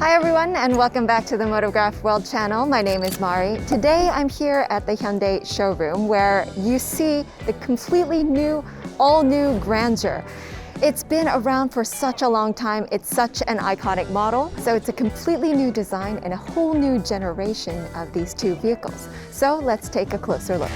Hi everyone, and welcome back to the Motorgraph World channel. My name is Mari. Today I'm here at the Hyundai showroom where you see the completely new, all-new Grandeur. It's been around for such a long time. It's such an iconic model. So it's a completely new design and a whole new generation of these two vehicles. So let's take a closer look.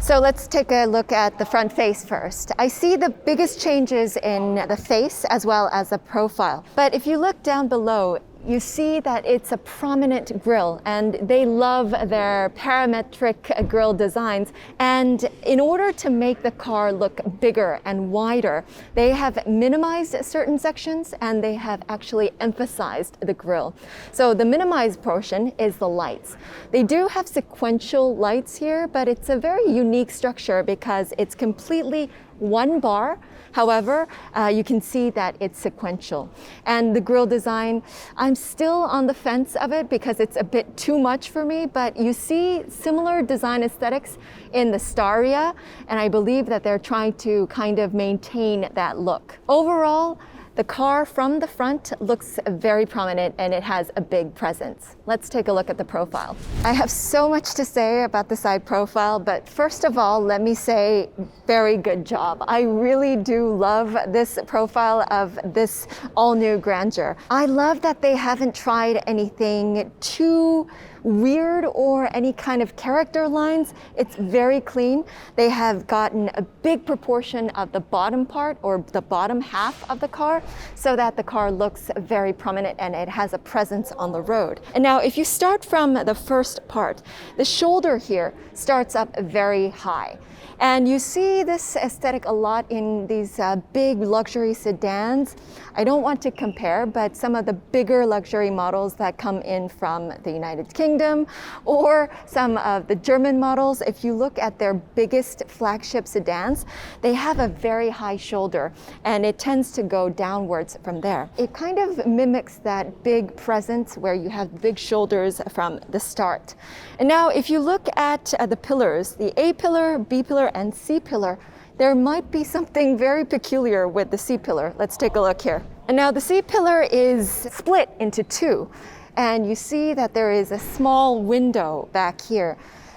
So let's take a look at the front face first. I see the biggest changes in the face as well as the profile. But if you look down below, you see that it's a prominent grille, and they love their parametric grille designs. And in order to make the car look bigger and wider, they have minimized certain sections and they have actually emphasized the grille. So the minimized portion is the lights. They do have sequential lights here, but it's a very unique structure because it's completely one bar. However, you can see that it's sequential. And the grille design, I'm still on the fence of it because it's a bit too much for me, but you see similar design aesthetics in the Staria, and I believe that they're trying to kind of maintain that look. Overall, the car from the front looks very prominent and it has a big presence. Let's take a look at the profile. I have so much to say about the side profile, but first of all, let me say very good job. I really do love this profile of this all-new Grandeur. I love that they haven't tried anything too weird or any kind of character lines. It's very clean. They have gotten a big proportion of the bottom part or the bottom half of the car so that the car looks very prominent and it has a presence on the road. And now if you start from the first part, the shoulder here starts up very high. And you see this aesthetic a lot in these big luxury sedans. I don't want to compare, but some of the bigger luxury models that come in from the United Kingdom or some of the German models, if you look at their biggest flagship sedans, they have a very high shoulder and it tends to go downwards from there. It kind of mimics that big presence where you have big shoulders from the start. And now if you look at the pillars, the A pillar, B pillar, and C pillar, there might be something very peculiar with the C pillar. Let's take a look here. And now the C pillar is split into two, and you see that there is a small window back here.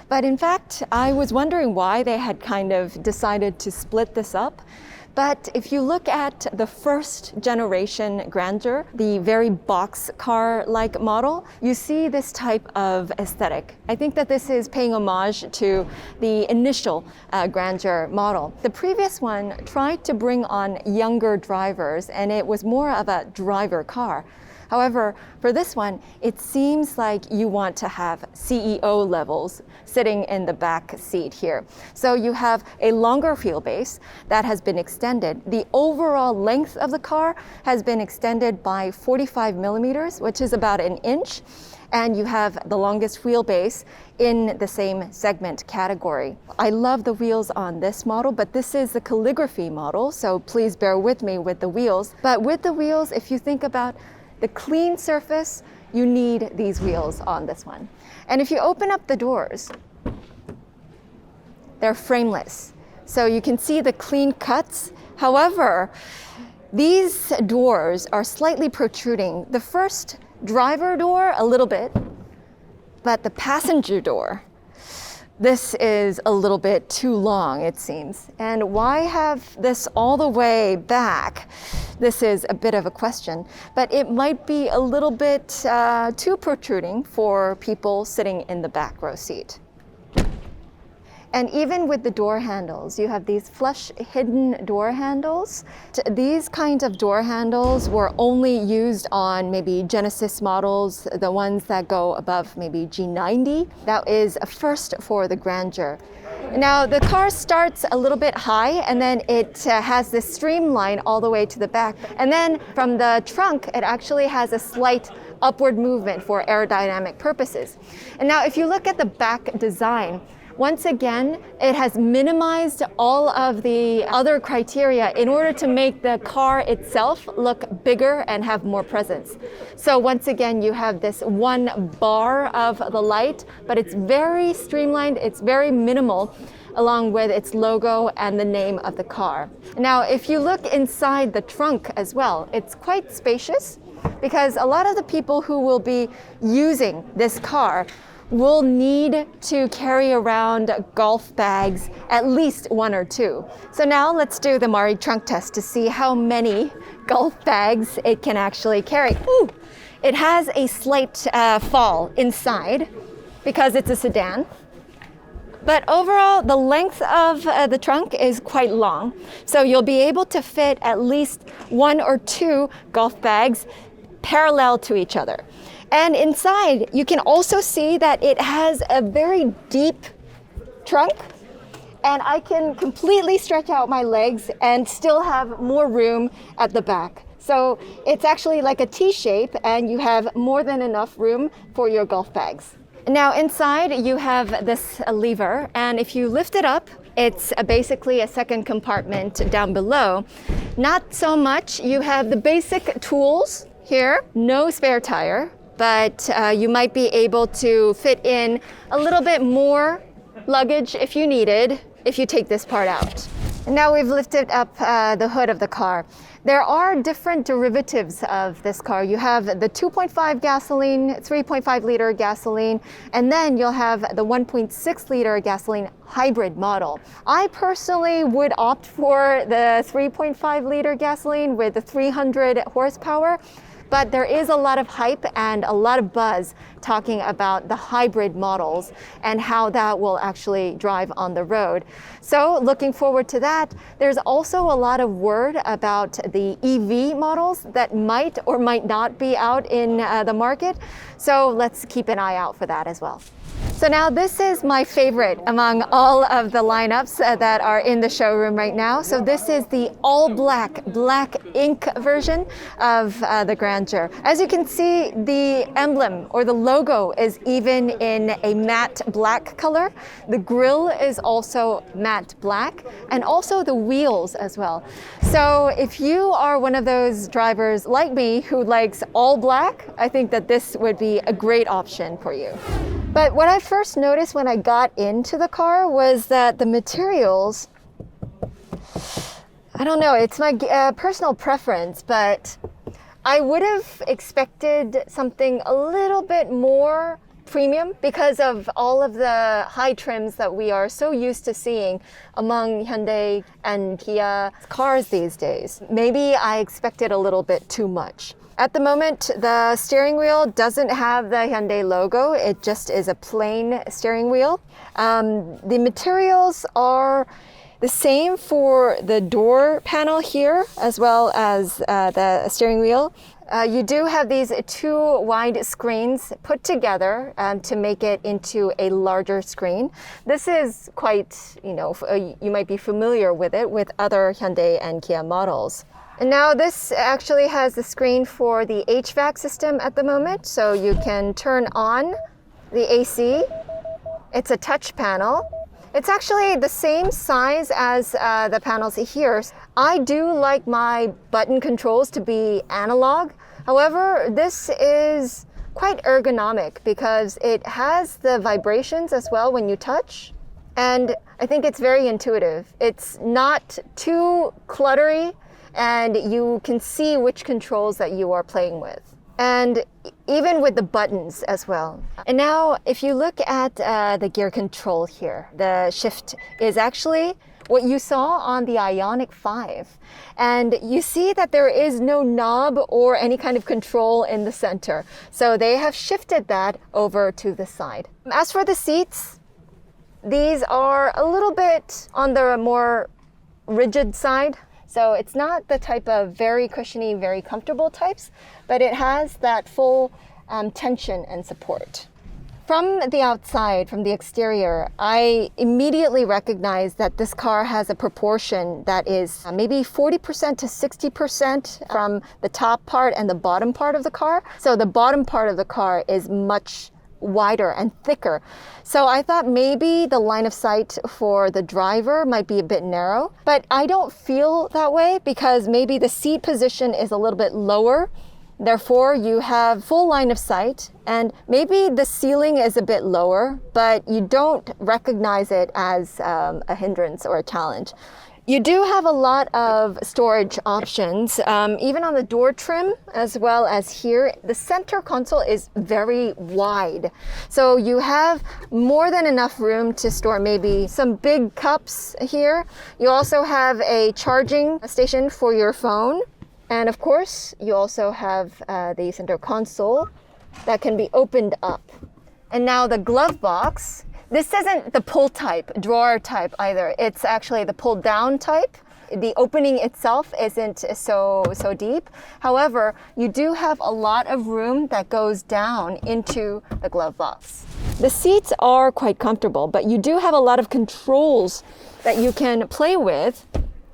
But in fact, I was wondering why they had kind of decided to split this up. But if you look at the first generation Grandeur, the very boxcar-like model, you see this type of aesthetic. I think that this is paying homage to the initial Grandeur model. The previous one tried to bring on younger drivers, and it was more of a driver car. However, for this one, it seems like you want to have CEO levels sitting in the back seat here. So you have a longer wheelbase that has been extended. The overall length of the car has been extended by 45 millimeters, which is about an inch. And you have the longest wheelbase in the same segment category. I love the wheels on this model, but this is the calligraphy model, so please bear with me with the wheels. But with the wheels, if you think about the clean surface, you need these wheels on this one. And if you open up the doors, they're frameless. So you can see the clean cuts. However, these doors are slightly protruding. The first driver door, a little bit, but the passenger door, this is a little bit too long, it seems. And why have this all the way back? This is a bit of a question, but it might be a little bit too protruding for people sitting in the back row seat. And even with the door handles, you have these flush hidden door handles. These kinds of door handles were only used on maybe Genesis models, the ones that go above maybe G90. That is a first for the Grandeur. Now the car starts a little bit high and then it has this streamline all the way to the back. And then from the trunk, it actually has a slight upward movement for aerodynamic purposes. And now if you look at the back design, once again, it has minimized all of the other criteria in order to make the car itself look bigger and have more presence. So once again, you have this one bar of the light, but it's very streamlined, it's very minimal. along with its logo and the name of the car. Now, if you look inside the trunk as well, it's quite spacious because a lot of the people who will be using this car will need to carry around golf bags, at least one or two. So now let's do the Mari trunk test to see how many golf bags it can actually carry. Ooh, it has a slight fall inside because it's a sedan. But overall, the length of the trunk is quite long. So you'll be able to fit at least one or two golf bags parallel to each other. And inside, you can also see that it has a very deep trunk, and I can completely stretch out my legs and still have more room at the back. So it's actually like a T shape, and you have more than enough room for your golf bags. Now inside, you have this lever, and if you lift it up, it's basically a second compartment down below. Not so much. You have the basic tools here, no spare tire, but you might be able to fit in a little bit more luggage if you needed, if you take this part out. And now we've lifted up the hood of the car. There are different derivatives of this car. You have the 2.5 gasoline, 3.5 liter gasoline, and then you'll have the 1.6 liter gasoline hybrid model. I personally would opt for the 3.5 liter gasoline with the 300 horsepower. But there is a lot of hype and a lot of buzz talking about the hybrid models and how that will actually drive on the road. So looking forward to that. There's also a lot of word about the EV models that might or might not be out in the market. So let's keep an eye out for that as well. So now this is my favorite among all of the lineups that are in the showroom right now. So this is the all black ink version of the Grandeur. As you can see, the emblem or the logo is even in a matte black color. The grille is also matte black, and also the wheels as well. So if you are one of those drivers like me who likes all black, I think that this would be a great option for you. But what I first noticed when I got into the car was that the materials, I don't know, it's my personal preference, but I would have expected something a little bit more premium because of all of the high trims that we are so used to seeing among Hyundai and Kia cars these days. Maybe I expected a little bit too much. At the moment, the steering wheel doesn't have the Hyundai logo. It just is a plain steering wheel. The materials are the same for the door panel here, as well as the steering wheel. You do have these two wide screens put together to make it into a larger screen. This is quite, you might be familiar with it with other Hyundai and Kia models. And now this actually has the screen for the HVAC system at the moment, so you can turn on the AC. It's a touch panel. It's actually the same size as the panels here. I do like my button controls to be analog. However, this is quite ergonomic because it has the vibrations as well when you touch. And I think it's very intuitive. It's not too cluttery, and you can see which controls that you are playing with. And even with the buttons as well. And now, if you look at the gear control here, the shift is actually what you saw on the Ioniq 5. And you see that there is no knob or any kind of control in the center. So they have shifted that over to the side. As for the seats, these are a little bit on the more rigid side. So it's not the type of very cushiony, very comfortable types, but it has that full tension and support. From the outside, from the exterior, I immediately recognize that this car has a proportion that is maybe 40% to 60% from the top part and the bottom part of the car. So the bottom part of the car is much wider and thicker. So I thought maybe the line of sight for the driver might be a bit narrow, but I don't feel that way because maybe the seat position is a little bit lower Therefore, you have full line of sight, and maybe the ceiling is a bit lower, but you don't recognize it as a hindrance or a challenge. You do have a lot of storage options, even on the door trim as well as here. The center console is very wide. So you have more than enough room to store maybe some big cups here. You also have a charging station for your phone. And of course, you also have the center console that can be opened up. And now the glove box. This isn't the pull type, drawer type either. It's actually the pull down type. The opening itself isn't so deep. However, you do have a lot of room that goes down into the glove box. The seats are quite comfortable, but you do have a lot of controls that you can play with.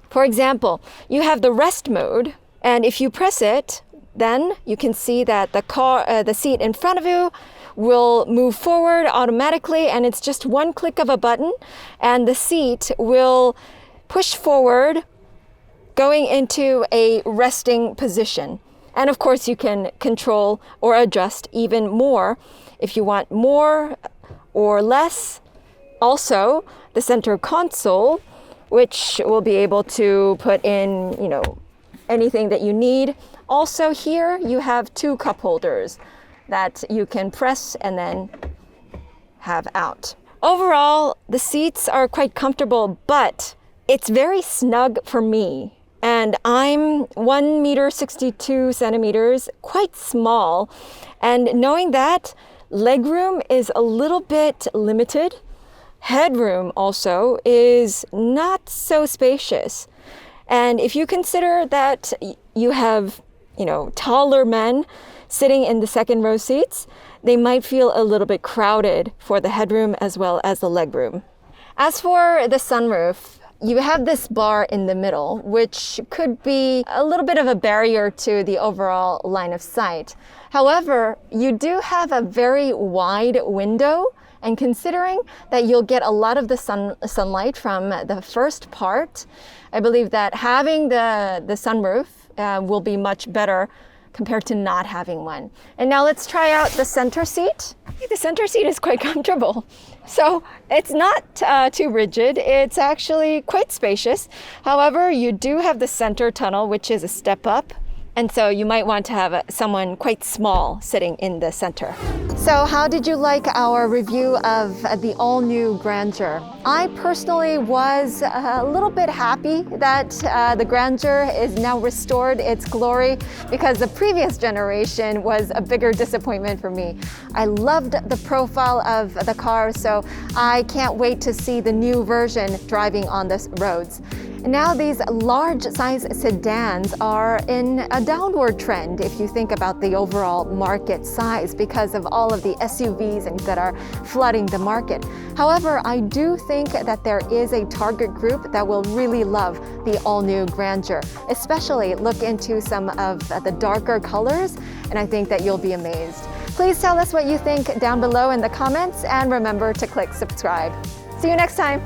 For example, you have the rest mode, and if you press it, then you can see that the seat in front of you will move forward automatically, and it's just one click of a button and the seat will push forward going into a resting position. And of course you can control or adjust even more if you want more or less. Also, the center console, which will be able to put in, anything that you need. Also here you have 2 cup holders that you can press and then have out. Overall, the seats are quite comfortable, but it's very snug for me. And I'm 1.62 meters, quite small. And knowing that, legroom is a little bit limited. Headroom also is not so spacious. And if you consider that you have, taller men sitting in the second row seats, they might feel a little bit crowded for the headroom as well as the legroom. As for the sunroof, you have this bar in the middle, which could be a little bit of a barrier to the overall line of sight. However, you do have a very wide window, and considering that you'll get a lot of the sunlight from the first part, I believe that having the sunroof will be much better compared to not having one. And now let's try out the center seat. The center seat is quite comfortable. So it's not too rigid. It's actually quite spacious. However, you do have the center tunnel, which is a step up. And so you might want to have someone quite small sitting in the center. So how did you like our review of the all-new Grandeur? I personally was a little bit happy that the Grandeur is now restored its glory, because the previous generation was a bigger disappointment for me. I loved the profile of the car, so I can't wait to see the new version driving on the roads. Now these large size sedans are in a downward trend if you think about the overall market size, because of all of the SUVs that are flooding the market. However, I do think that there is a target group that will really love the all-new Grandeur. Especially look into some of the darker colors, and I think that you'll be amazed. Please tell us what you think down below in the comments, and remember to click subscribe. See you next time.